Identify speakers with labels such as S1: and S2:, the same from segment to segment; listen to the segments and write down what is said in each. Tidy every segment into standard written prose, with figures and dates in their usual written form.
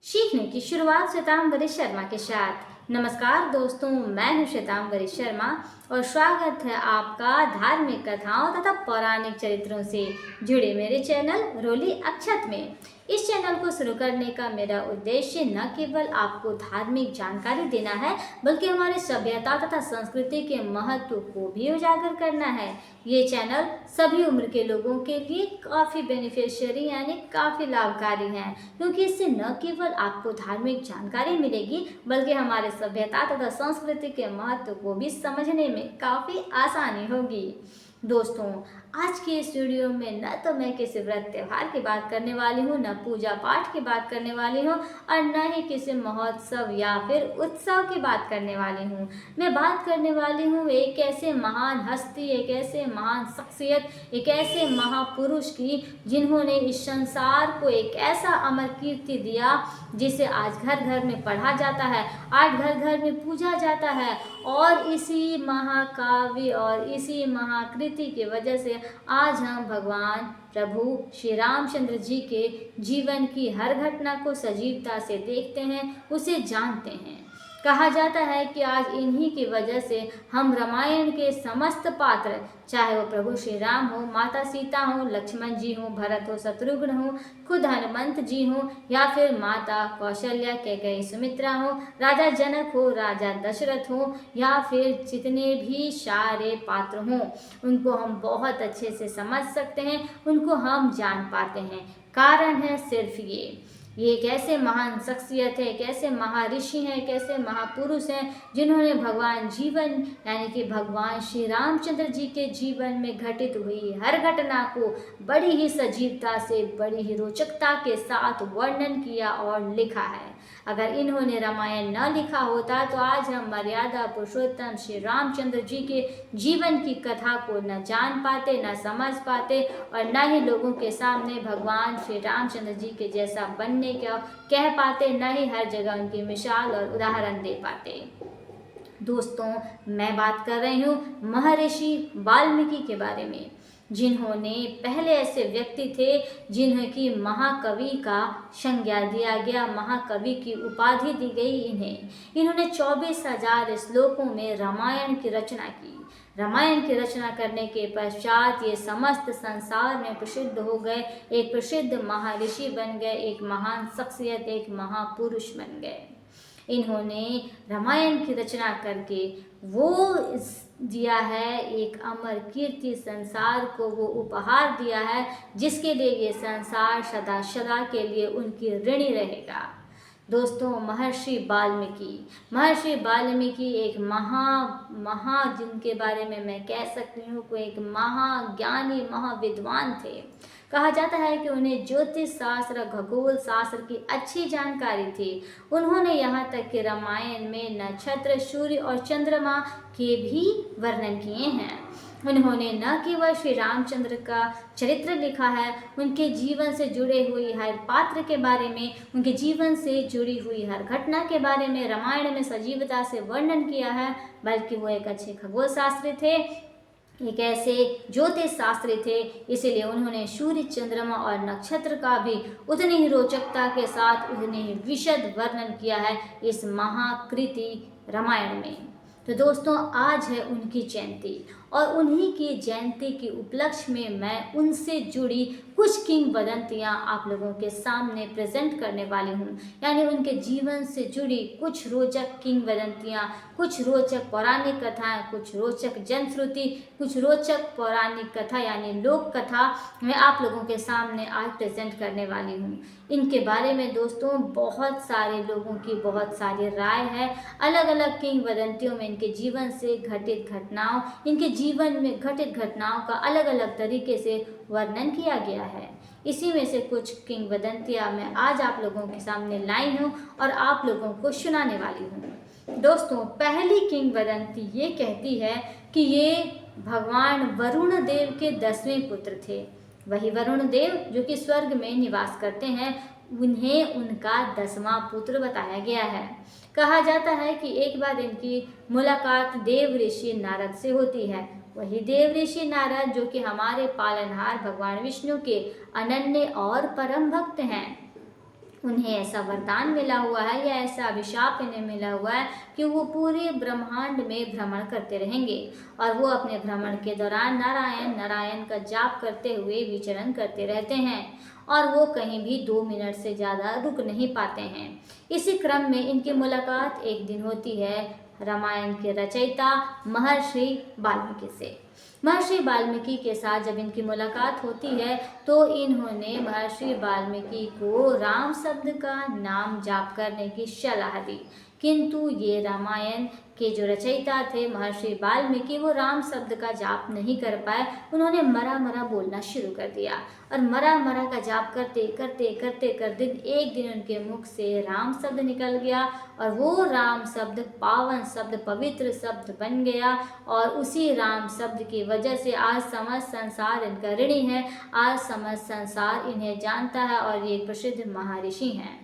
S1: सीखने की शुरुआत श्वेतांबरी शर्मा के साथ। नमस्कार दोस्तों, मैं हूं श्वेतांबरी शर्मा और स्वागत है आपका धार्मिक कथाओं तथा पौराणिक चरित्रों से जुड़े मेरे चैनल रोली अक्षत में। इस चैनल को शुरू करने का मेरा उद्देश्य न केवल आपको धार्मिक जानकारी देना है, बल्कि हमारी सभ्यता तथा संस्कृति के महत्व को भी उजागर करना है। ये चैनल सभी उम्र के लोगों के लिए काफ़ी बेनिफिशियरी यानी काफ़ी लाभकारी है, क्योंकि इससे न केवल आपको धार्मिक जानकारी मिलेगी, बल्कि हमारे सभ्यता तथा संस्कृति के महत्व को भी समझने में काफ़ी आसानी होगी। दोस्तों, आज के इस वीडियो में न तो मैं किसी व्रत त्यौहार की बात करने वाली हूँ, न पूजा पाठ की बात करने वाली हूँ और न ही किसी महोत्सव या फिर उत्सव की बात करने वाली हूँ। मैं बात करने वाली हूँ एक ऐसे महान हस्ती, एक ऐसे महान शख्सियत, एक ऐसे महापुरुष की जिन्होंने इस संसार को एक ऐसा अमर कीर्ति दिया जिसे आज घर घर में पढ़ा जाता है, आज घर घर में पूजा जाता है। और इसी महाकाव्य और इसी महाकृति की वजह से आज हम भगवान प्रभु श्री रामचंद्र जी के जीवन की हर घटना को सजीवता से देखते हैं, उसे जानते हैं। कहा जाता है कि आज इन्हीं की वजह से हम रामायण के समस्त पात्र, चाहे वो प्रभु श्री राम हो, माता सीता हो, लक्ष्मण जी हो, भरत हो, शत्रुघ्न हो, खुद हनुमंत जी हो, या फिर माता कौशल्या, कैकेयी, सुमित्रा हो, राजा जनक हो, राजा दशरथ हो, या फिर जितने भी सारे पात्र हों, उनको हम बहुत अच्छे से समझ सकते हैं, उनको हम जान पाते हैं। कारण है सिर्फ ये एक ऐसे महान शख्सियत है, एक ऐसे महर्षि हैं, एक ऐसे महापुरुष हैं जिन्होंने भगवान जीवन यानी कि भगवान श्री रामचंद्र जी के जीवन में घटित हुई हर घटना को बड़ी ही सजीवता से, बड़ी ही रोचकता के साथ वर्णन किया और लिखा है। अगर इन्होंने रामायण न लिखा होता तो आज हम मर्यादा पुरुषोत्तम श्री रामचंद्र जी के जीवन की कथा को न जान पाते, न समझ पाते और न ही लोगों के सामने भगवान श्री रामचंद्र जी के जैसा बनने का कह पाते, न ही हर जगह उनकी मिसाल और उदाहरण दे पाते। दोस्तों, मैं बात कर रही हूँ महर्षि वाल्मीकि के बारे में, जिन्होंने पहले ऐसे व्यक्ति थे जिन्हें की महाकवि का संज्ञा दिया गया, महाकवि की उपाधि दी गई इन्होंने 24,000 श्लोकों में रामायण की रचना की। रामायण की रचना करने के पश्चात ये समस्त संसार में प्रसिद्ध हो गए, एक प्रसिद्ध महर्षि बन गए, एक महान शख्सियत, एक महापुरुष बन गए। इन्होंने रामायण की रचना करके वो दिया है, एक अमर कीर्ति संसार को वो उपहार दिया है, जिसके लिए ये संसार सदा सदा के लिए उनकी ऋणी रहेगा। दोस्तों, महर्षि वाल्मीकि एक महा जिनके बारे में मैं कह सकती हूँ कोई एक महाज्ञानी, महाविद्वान थे। कहा जाता है कि उन्हें ज्योतिष शास्त्र, खगोल शास्त्र की अच्छी जानकारी थी। उन्होंने यहाँ तक कि रामायण में नक्षत्र, सूर्य और चंद्रमा के भी वर्णन किए हैं। उन्होंने न केवल श्री रामचंद्र का चरित्र लिखा है, उनके जीवन से जुड़े हुई हर पात्र के बारे में, उनके जीवन से जुड़ी हुई हर घटना के बारे में रामायण में सजीवता से वर्णन किया है, बल्कि वो एक अच्छे खगोल शास्त्री थे, एक ऐसे ज्योतिष शास्त्री थे। इसीलिए उन्होंने सूर्य, चंद्रमा और नक्षत्र का भी उतनी ही रोचकता के साथ, उतनी ही विशद वर्णन किया है इस महाकृति रामायण में। तो दोस्तों, आज है उनकी जयंती और उन्हीं की जयंती के उपलक्ष्य में मैं उनसे जुड़ी कुछ किंवदंतियाँ आप लोगों के सामने प्रेजेंट करने वाली हूँ। यानी उनके जीवन से जुड़ी कुछ रोचक किंवदंतियाँ, कुछ रोचक पौराणिक कथाएँ, कुछ रोचक जनश्रुति, कुछ रोचक पौराणिक कथा यानी लोक कथा मैं आप लोगों के सामने आज प्रेजेंट करने वाली हूँ। इनके बारे में दोस्तों बहुत सारे लोगों की बहुत सारी राय है। अलग अलग किंवदंतियों में इनके जीवन से घटित घटनाओं, इनके जीवन में घटित घटनाओं का अलग अलग तरीके से वर्णन किया गया है। इसी में से कुछ किंवदंतियाँ मैं आज आप लोगों के सामने लाई हूँ और आप लोगों को सुनाने वाली हूँ। दोस्तों, पहली किंवदंती ये कहती है कि ये भगवान वरुण देव के 10वें पुत्र थे। वही वरुण देव जो कि स्वर्ग में निवास करते हैं, उन्हें उनका 10वां पुत्र बताया गया है। कहा जाता है कि एक बार इनकी मुलाकात देव ऋषि नारद से होती है। वही देव ऋषि नारद जो कि हमारे पालनहार भगवान विष्णु के अनन्य और परम भक्त हैं। उन्हें ऐसा वरदान मिला हुआ है या ऐसा अभिशाप इन्हें मिला हुआ है कि वो पूरे ब्रह्मांड में भ्रमण करते रहेंगे और वो अपने भ्रमण के दौरान नारायण नारायण का जाप करते हुए विचरण करते रहते हैं और वो कहीं भी 2 मिनट से ज़्यादा रुक नहीं पाते हैं। इसी क्रम में इनकी मुलाकात एक दिन होती है रामायण के रचयिता महर्षि वाल्मीकि से। महर्षि वाल्मीकि के साथ जब इनकी मुलाकात होती है तो इन्होंने महर्षि वाल्मीकि को राम शब्द का नाम जाप करने की सलाह दी, किंतु ये रामायण के जो रचयिता थे महर्षि वाल्मीकि वो राम शब्द का जाप नहीं कर पाए। उन्होंने मरा मरा बोलना शुरू कर दिया और मरा मरा का जाप करते करते करते करते एक दिन उनके मुख से राम शब्द निकल गया और वो राम शब्द पावन शब्द पवित्र शब्द बन गया और उसी राम शब्द की वजह से आज समस्त संसार इनका ऋणी है, आज समस्त संसार इन्हें जानता है और ये प्रसिद्ध महर्षि हैं।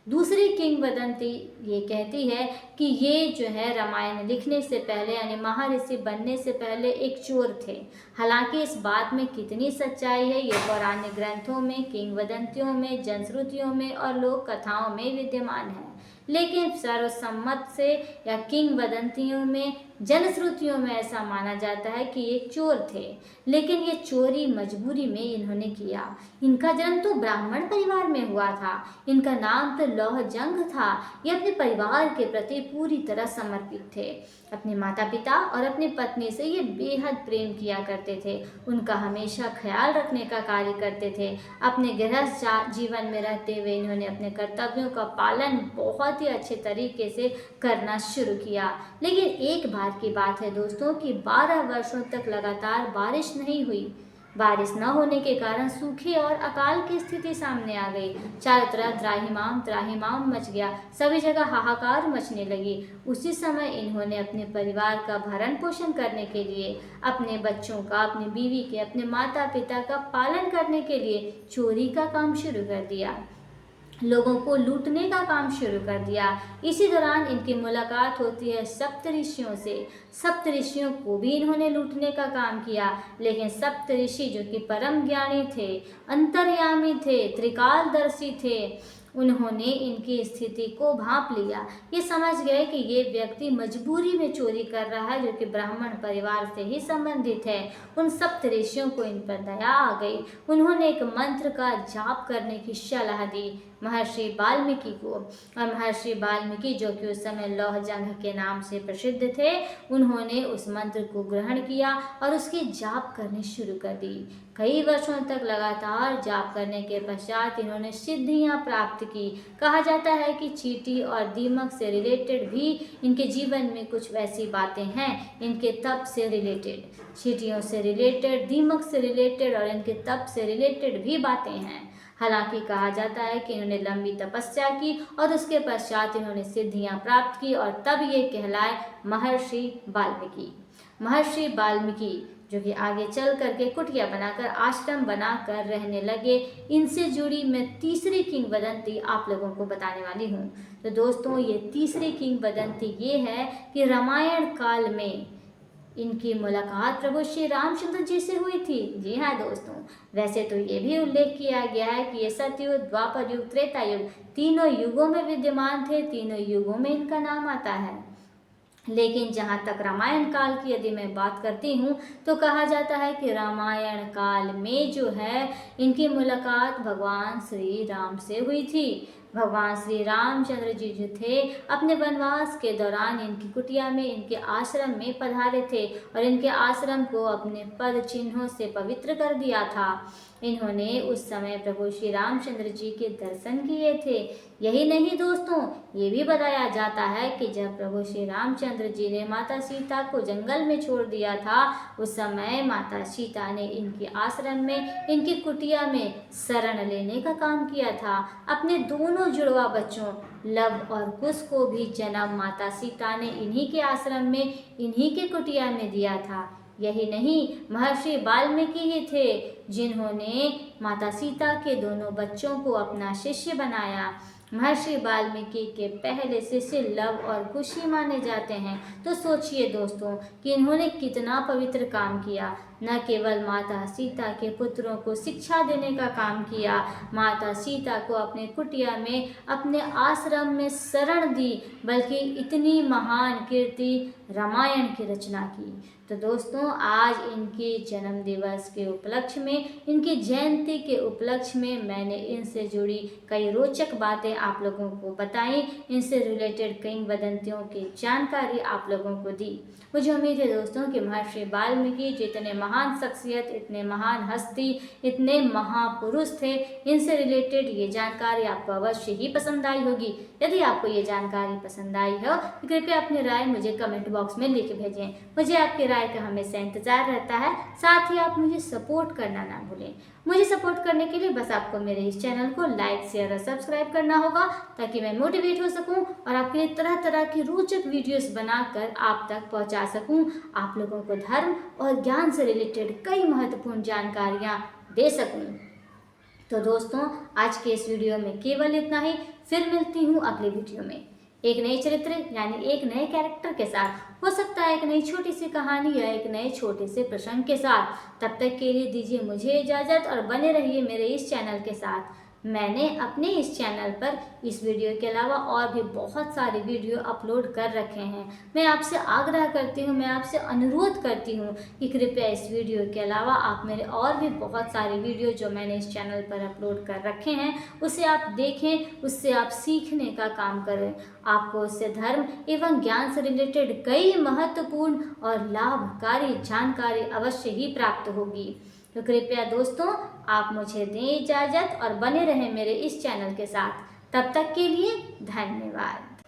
S1: दूसरी किंवदंती ये कहती है कि ये जो है रामायण लिखने से पहले यानी महर्षि बनने से पहले एक चोर थे। हालांकि इस बात में कितनी सच्चाई है ये पौराणिक ग्रंथों में, किंवदंतियों में, जनश्रुतियों में और लोक कथाओं में विद्यमान है, लेकिन सर्वसम्मत से या किंवदंतियों में, जनश्रुतियों में ऐसा माना जाता है कि ये चोर थे, लेकिन ये चोरी मजबूरी में इन्होंने किया। इनका जन्म तो ब्राह्मण परिवार में हुआ था, इनका नाम तो लौह जंग था। ये अपने परिवार के प्रति पूरी तरह समर्पित थे। अपने माता पिता और अपनी पत्नी से ये बेहद प्रेम किया करते थे, उनका हमेशा ख्याल रखने का कार्य करते थे। अपने गृहस्थ जीवन में रहते हुए इन्होंने अपने कर्तव्यों का पालन बहुत ही अच्छे तरीके से करना शुरू किया। लेकिन एक बार की बात है दोस्तों कि 12 वर्षों तक लगातार बारिश नहीं हुई। बारिश न होने के कारण सूखे और अकाल की स्थिति सामने आ गई। चारों तरफ त्राहिमाम त्राहिमाम मच गया, सभी जगह हाहाकार मचने लगी। उसी समय इन्होंने अपने परिवार का भरण पोषण करने के लिए, अपने बच्चों का, अपनी बीवी के, अपने माता पिता का पालन करने के लिए चोरी का काम शुरू कर दिया, लोगों को लूटने का काम शुरू कर दिया। इसी दौरान इनकी मुलाकात होती है सप्तऋषियों से। सप्तऋषियों को भी इन्होंने लूटने का काम किया, लेकिन सप्तऋषि जो कि परम ज्ञानी थे, अंतर्यामी थे, त्रिकालदर्शी थे, उन्होंने इनकी स्थिति को भांप लिया। ये समझ गए कि ये व्यक्ति मजबूरी में चोरी कर रहा है, जो कि ब्राह्मण परिवार से ही संबंधित है। उन सप्तऋषियों को इन पर दया आ गई। उन्होंने एक मंत्र का जाप करने की सलाह दी महर्षि वाल्मीकि को, और महर्षि वाल्मीकि जो कि उस समय लौह जंग के नाम से प्रसिद्ध थे, उन्होंने उस मंत्र को ग्रहण किया और उसकी जाप करनी शुरू कर दी। कई वर्षों तक लगातार जाप करने के पश्चात इन्होंने सिद्धियां प्राप्त की। कहा जाता है कि चींटी और दीमक से रिलेटेड भी इनके जीवन में कुछ वैसी बातें हैं, इनके तप से रिलेटेड, चींटियों से रिलेटेड, दीमक से रिलेटेड और इनके तप से रिलेटेड भी बातें हैं। हालांकि कहा जाता है कि इन्होंने लंबी तपस्या की और उसके पश्चात इन्होंने सिद्धियां प्राप्त की और तब ये कहलाए महर्षि वाल्मीकि। महर्षि वाल्मीकि जो कि आगे चल करके कुटिया बनाकर, आश्रम बनाकर रहने लगे। इनसे जुड़ी मैं तीसरी किंवदंती आप लोगों को बताने वाली हूँ। तो दोस्तों ये तीसरी किंवदंती ये है कि रामायण काल में इनकी मुलाकात प्रभु श्री रामचंद्र जी से हुई थी। जी हाँ दोस्तों, वैसे तो ये भी उल्लेख किया गया है कि ये सतयुग, द्वापर युग, त्रेता युग, तीनों युगों में विद्यमान थे, तीनों युगों में इनका नाम आता है। लेकिन जहाँ तक रामायण काल की यदि मैं बात करती हूँ तो कहा जाता है कि रामायण काल में जो है इनकी मुलाकात भगवान श्री राम से हुई थी। भगवान श्री रामचंद्र जी जो थे अपने वनवास के दौरान इनकी कुटिया में, इनके आश्रम में पधारे थे और इनके आश्रम को अपने पद चिन्हों से पवित्र कर दिया था। इन्होंने उस समय प्रभु श्री रामचंद्र जी के दर्शन किए थे। यही नहीं दोस्तों, ये भी बताया जाता है कि जब प्रभु श्री रामचंद्र जी ने माता सीता को जंगल में छोड़ दिया था, उस समय माता सीता ने इनके आश्रम में, इनकी कुटिया में शरण लेने का काम किया था। अपने दोनों जुड़वा बच्चों लव और कुश को भी जन्म माता सीता ने इन्हीं के आश्रम में, इन्हीं के कुटिया में दिया था। यही नहीं, महर्षि वाल्मीकि ही थे जिन्होंने माता सीता के दोनों बच्चों को अपना शिष्य बनाया। महर्षि वाल्मीकि के पहले शिष्य लव और कुश ही माने जाते हैं। तो सोचिए दोस्तों कि इन्होंने कितना पवित्र काम किया। न केवल माता सीता के पुत्रों को शिक्षा देने का काम किया, माता सीता को अपने कुटिया में, अपने आश्रम में शरण दी, बल्कि इतनी महान कीर्ति रामायण की रचना की। तो दोस्तों, आज इनके जन्म दिवस के उपलक्ष्य में, इनकी जयंती के उपलक्ष्य में मैंने इनसे जुड़ी कई रोचक बातें आप लोगों को बताई, इनसे रिलेटेड कई वदंतियों की जानकारी आप लोगों को दी। मुझे उम्मीद है दोस्तों कि महर्षि वाल्मीकि जितने महान शख्सियत, इतने महान हस्ती, इतने महापुरुष थे, इनसे रिलेटेड ये जानकारी आपको अवश्य ही पसंद आई होगी। यदि आपको ये जानकारी पसंद आई हो तो कृपया अपनी राय मुझे कमेंट बॉक्स में लिख भेजें। मुझे आपकी राय का हमेशा इंतजार रहता है। साथ ही आप मुझे सपोर्ट करना ना भूलें। मुझे सपोर्ट करने के लिए बस आपको मेरे इस चैनल को लाइक, शेयर और सब्सक्राइब करना होगा, ताकि मैं मोटिवेट हो सकूं और आपके लिए तरह तरह की रोचक वीडियोस बनाकर आप तक पहुंचा सकूं, आप लोगों को धर्म और ज्ञान से रिलेटेड कई महत्वपूर्ण जानकारियां दे सकूं। तो दोस्तों, आज के इस वीडियो में केवल इतना ही। फिर मिलती हूँ अगले वीडियो में एक नए चरित्र यानी एक नए कैरेक्टर के साथ, हो सकता है एक नई छोटी सी कहानी या एक नए छोटे से प्रसंग के साथ। तब तक के लिए दीजिए मुझे इजाज़त और बने रहिए मेरे इस चैनल के साथ। मैंने अपने इस चैनल पर इस वीडियो के अलावा और भी बहुत सारे वीडियो अपलोड कर रखे हैं। मैं आपसे आग्रह करती हूँ, मैं आपसे अनुरोध करती हूँ कि कृपया इस वीडियो के अलावा आप मेरे और भी बहुत सारे वीडियो जो मैंने इस चैनल पर अपलोड कर रखे हैं उसे आप देखें, उससे आप सीखने का काम करें। आपको उससे धर्म एवं ज्ञान से रिलेटेड कई महत्वपूर्ण और लाभकारी जानकारी अवश्य ही प्राप्त होगी। तो कृपया दोस्तों, आप मुझे दें इजाज़त और बने रहें मेरे इस चैनल के साथ। तब तक के लिए धन्यवाद।